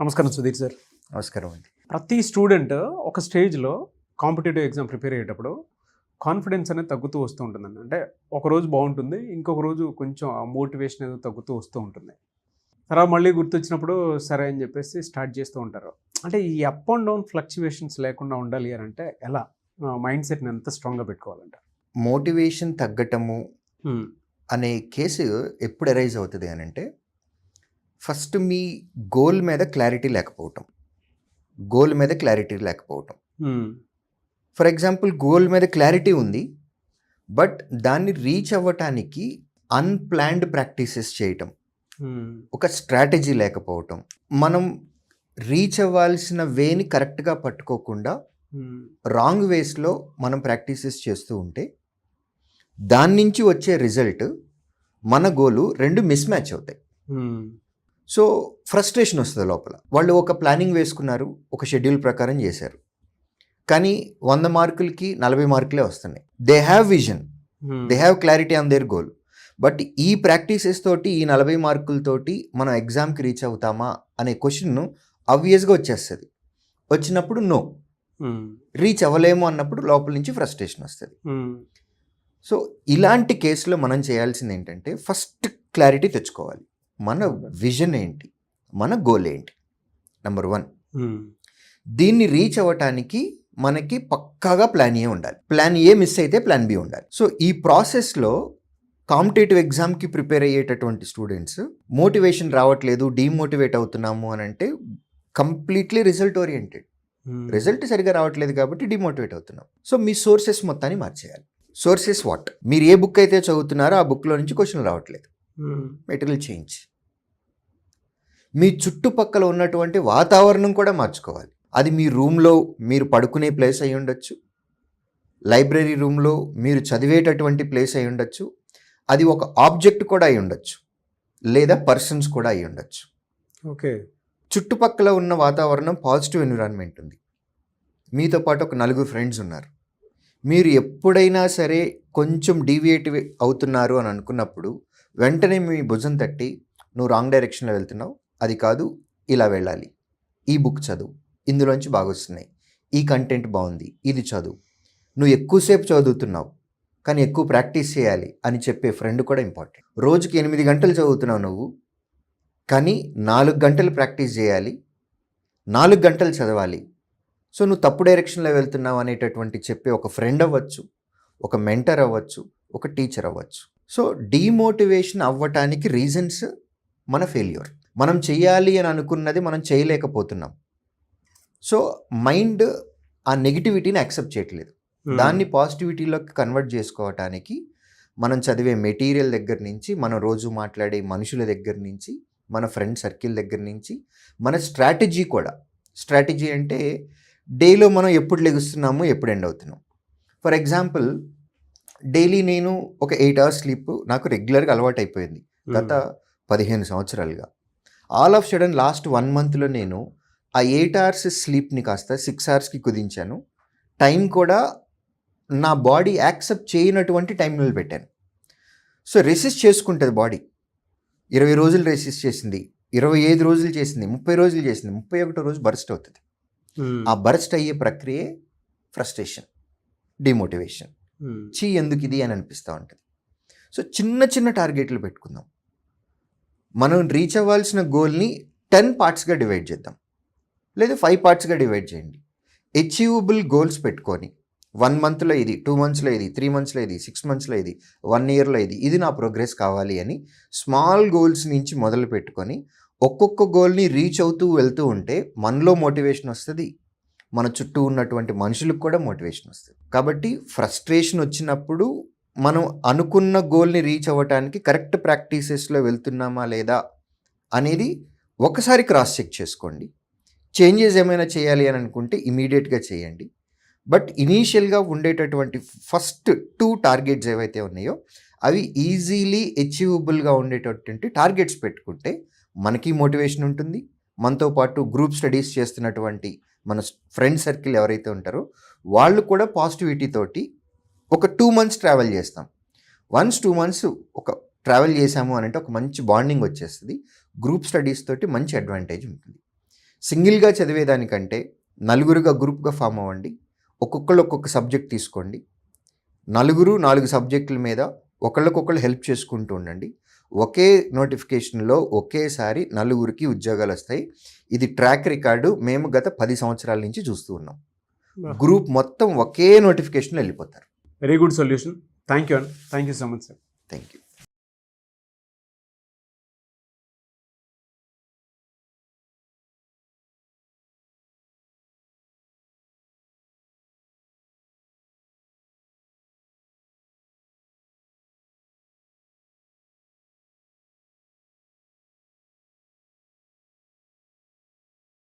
నమస్కారం సుధీర్ సార్. నమస్కారం అండి. ప్రతి స్టూడెంట్ ఒక స్టేజ్‌లో కాంపిటీటివ్ ఎగ్జామ్ ప్రిపేర్ అయ్యేటప్పుడు కాన్ఫిడెన్స్ అనేది తగ్గుతూ వస్తూ ఉంటుందండి. అంటే ఒకరోజు బాగుంటుంది. ఇంకొక రోజు కొంచెం ఆ మోటివేషన్ ఏదో తగ్గుతూ వస్తూ ఉంటుంది. తర్వాత మళ్ళీ గుర్తొచ్చినప్పుడు సరే అని చెప్పేసి స్టార్ట్ చేస్తూ ఉంటారు. అంటే ఈ అప్ అండ్ డౌన్ ఫ్లక్చుయేషన్స్ లేకుండా ఉండాలి అని అంటే ఎలా? మైండ్ సెట్‌ని ఎంత స్ట్రాంగ్‌గా పెట్టుకోవాలంటారు? మోటివేషన్ తగ్గటము హ్మ్. అనే కేసు ఎప్పుడు అరైజ్ అవుతది అనంటే, ఫస్ట్ మీ గోల్ మీద క్లారిటీ లేకపోవటం. హ్మ్. ఫర్ ఎగ్జాంపుల్ గోల్ మీద క్లారిటీ ఉంది. బట్ దాన్ని రీచ్ అవ్వటానికి అన్‌ప్లాన్డ్ ప్రాక్టీసెస్ చేయటం. హ్మ్. ఒక స్ట్రాటజీ లేకపోవటం. మనం రీచ్ అవ్వాల్సిన వేని కరెక్ట్‌గా పట్టుకోకుండా హ్మ్. రాంగ్ వేస్‌లో మనం ప్రాక్టీసెస్ చేస్తూ ఉంటే, దాని నుంచి వచ్చే రిజల్ట్ మన గోలు 2 మిస్ మ్యాచ్ అవుతాయి. హ్మ్. సో, ఫ్రస్ట్రేషన్ వస్తది లోపల. వాళ్ళు ఒక ప్లానింగ్ వేసుకున్నారు. ఒక షెడ్యూల్ ప్రకారం చేశారు. కానీ 100 మార్కులకి 40 మార్కులే వస్తున్నాయి. They have vision. Hmm. They have clarity on their goal. But ఈ ప్రాక్టీసెస్ తోటి, ఈ 40 మార్కులతోటి మనం ఎగ్జామ్‌కి రీచ్ అవుతామా అనే క్వెషన్ ఆబ్వియస్‌గా వచ్చేస్తది. వచ్చినప్పుడు నో. హ్మ్. రీచ్ అవ్వలేము అన్నప్పుడు లోపల నుంచి ఫ్రస్ట్రేషన్ వస్తది. హ్మ్. సో, ఇలాంటి కేస్‌లో మనం చేయాల్సింది ఏంటంటే, ఫస్ట్ క్లారిటీ తెచ్చుకోవాలి. మన విజన్ ఏంటి? మన గోల్ ఏంటి? నంబర్ 1. హ్మ్. దీన్ని రీచ్ అవ్వటానికి మనకి పక్కాగా ప్లాన్ ఏ ఉండాలి. ప్లాన్ ఏ మిస్ అయితే ప్లాన్ బి ఉండాలి. సో, ఈ ప్రాసెస్‌లో కాంపిటీటివ్ ఎగ్జామ్‌కి ప్రిపేర్ అయ్యేటటువంటి స్టూడెంట్స్ మోటివేషన్ రావట్లేదు, డీమోటివేట్ అవుతున్నాము అనంటే కంప్లీట్‌లీ రిజల్ట్ ఓరియెంటెడ్. హ్మ్. రిజల్ట్ సరిగ్గా రావట్లేదు కాబట్టి డీమోటివేట్ అవుతున్నాం. సో, మీ సోర్సెస్ మొత్తాన్ని మార్చేయాలి. Sources what? మీరు ఏ బుక్ అయితే చదువుతున్నారో ఆ బుక్‌లో నుంచి క్వెషన్‌లు రావట్లేదు. హ్మ్. Material change. మీ చుట్టుపక్కల ఉన్నటువంటి వాతావరణం కూడా మార్చుకోవాలి. అది మీ రూమ్‌లో మీరు పడుకునే ప్లేస్ అయి ఉండొచ్చు. లైబ్రరీ రూమ్‌లో మీరు చదివేటటువంటి ప్లేస్ అయి ఉండొచ్చు. అది ఒక ఆబ్జెక్ట్ కూడా అయి ఉండొచ్చు. లేదా పర్సన్స్ కూడా అయి ఉండొచ్చు. ఓకే. చుట్టుపక్కల ఉన్న వాతావరణం పాజిటివ్ ఎన్విరాన్మెంట్ ఉంది. మీతో పాటు ఒక నలుగురు ఫ్రెండ్స్ ఉన్నారు. మీరు ఎప్పుడైనా సరే కొంచెం డీవియేట్ అవుతున్నారు అని అనుకున్నప్పుడు వెంటనే మీ భుజం తట్టి, నువ్వు రాంగ్ డైరెక్షన్‌లో వెళ్తున్నావు. అది కాదు, ఇలా వెళ్ళాలి. ఈ బుక్ చదువు. ఇందులోంచి బాగొస్తున్నాయి. ఈ కంటెంట్ బావుంది. ఇది చదువు. నువ్వు ఎక్కువసేపు చదువుతున్నావు. కానీ ఎక్కువ ప్రాక్టీస్ చేయాలి అని చెప్పే ఫ్రెండ్ కూడా ఇంపార్టెంట్. రోజుకి 8 గంటలు చదువుతున్నావు నువ్వు. కానీ 4 గంటలు ప్రాక్టీస్ చేయాలి. 4 గంటలు చదవాలి. సో, నువ్వు తప్పు డైరెక్షన్‌లో వెళ్తున్నావు అనేటటువంటి చెప్పే ఒక ఫ్రెండ్ అవ్వచ్చు, ఒక మెంటర్ అవ్వచ్చు, ఒక టీచర్ అవ్వచ్చు. సో, డీమోటివేషన్ అవ్వటానికి రీజన్స్ మన ఫెయిల్యూర్. మనం చేయాలి అని అనుకున్నది మనం చేయలేకపోతున్నాం. సో, మైండ్ ఆ నెగటివిటీని యాక్సెప్ట్ చేయట్లేదు. దాన్ని పాజిటివిటీలోకి కన్వర్ట్ చేసుకోవటానికి మనం చదివే మెటీరియల్ దగ్గర నుంచి, మనం రోజు మాట్లాడే మనుషుల దగ్గర నుంచి, మన ఫ్రెండ్ సర్కిల్ దగ్గర నుంచి, మన స్ట్రాటజీ కూడా. స్ట్రాటజీ అంటే డేలో మనం ఎప్పుడు లెగుస్తున్నాము, ఎప్పుడు ఎండ్ అవుతున్నాం. ఫర్ ఎగ్జాంపుల్ డైలీ నేను ఒక 8 అవర్స్ స్లీప్ నాకు రెగ్యులర్‌గా అలవాటైపోయింది. గత 15 సంవత్సరాలుగా. ఆల్ ఆఫ్ సడెన్ లాస్ట్ 1 మంత్‌లో నేను ఆ 8 అవర్స్ స్లీప్‌ని కాస్త 6 అవర్స్‌కి కుదించాను. టైం కూడా నా బాడీ యాక్సెప్ట్ చేయనటువంటి టైంలో పెట్టాను. సో, రెసిస్ట్ చేసుకుంటది బాడీ. 20 రోజులు రెసిస్ట్ చేసింది. 25 రోజులు చేసింది. 30 రోజులు చేసింది. 31 రోజు బర్స్ట్ అవుతది. ఆ బర్స్ట్ అయ్యే ప్రక్రియే ఫ్రస్ట్రేషన్, డీమోటివేషన్. ఛీ! ఎందుకిది అని అనిపిస్తూ ఉంటది. సో, చిన్న చిన్న టార్గెట్లు పెట్టుకుందాం. మనం రీచ్ అవ్వాల్సిన గోల్‌ని 10 పార్ట్స్‌గా డివైడ్ చేద్దాం. లేదా 5 పార్ట్స్‌గా డివైడ్ చేయండి. అచీవబుల్ గోల్స్ పెట్టుకొని 1 మంత్‌లో ఇది, 2 మంత్స్‌లో ఇది, 3 మంత్స్‌లో ఇది, 6 మంత్స్‌లో ఇది, 1 ఇయర్‌లో ఇది, ఇది నా ప్రోగ్రెస్ కావాలి అని స్మాల్ గోల్స్ నుంచి మొదలు పెట్టుకొని ఒక్కొక్క గోల్‌ని రీచ్ అవుతూ వెళ్తూ ఉంటే మనలో మోటివేషన్ వస్తది. మన చుట్టూ ఉన్నటువంటి మనుషులకు కూడా మోటివేషన్ వస్తది. కాబట్టి ఫ్రస్ట్రేషన్ వచ్చినప్పుడు మనం అనుకున్న గోల్‌ని రీచ్ అవ్వటానికి కరెక్ట్ ప్రాక్టీసెస్‌లో వెళ్తున్నామా లేదా అనేది ఒకసారి క్రాస్ చెక్ చేసుకోండి. చేంజెస్ ఏమైనా చేయాలి అని అనుకుంటే ఇమ్మీడియేట్‌గా చేయండి. బట్ ఇనీషియల్‌గా ఉండేటటువంటి ఫస్ట్ 2 టార్గెట్స్ ఏవైతే ఉన్నాయో అవి ఈజీలీ అచీవబుల్‌గా ఉండేటటువంటి టార్గెట్స్ పెట్టుకుంటే మనకి మోటివేషన్ ఉంటుంది. మనతో పాటు గ్రూప్ స్టడీస్ చేస్తున్నటువంటి మన ఫ్రెండ్ సర్కిల్ ఎవరైతే ఉంటారో వాళ్ళు కూడా పాజిటివిటీ తోటి ఒక 2 మంత్స్ ట్రావెల్ చేస్తాం. వన్స్ 2 మంత్స్ ఒక ట్రావెల్ చేసాము అనంటే ఒక మంచి బాండింగ్ వచ్చేస్తది. గ్రూప్ స్టడీస్ తోటి మంచి అడ్వాంటేజ్ ఉంటుంది. సింగిల్గా చదివేదానికంటే నలుగురుగా గ్రూప్గా ఫామ్ అవ్వండి. ఒక్కొక్కళ్ళు ఒక్కొక్క సబ్జెక్ట్ తీసుకోండి. 4 సబ్జెక్టుల మీద ఒకళ్ళకొకళ్ళు హెల్ప్ చేసుకుంటూ ఉండండి. ఒకే నోటిఫికేషన్లో ఒకేసారి 4కి ఉద్యోగాలు వస్తాయి. ఇది ట్రాక్ రికార్డు మేము గత 10 సంవత్సరాల నుంచి చూస్తూ ఉన్నాం. గ్రూప్ మొత్తం ఒకే నోటిఫికేషన్లో వెళ్ళిపోతారు. Very good solution. Thank you so much sir. Thank you.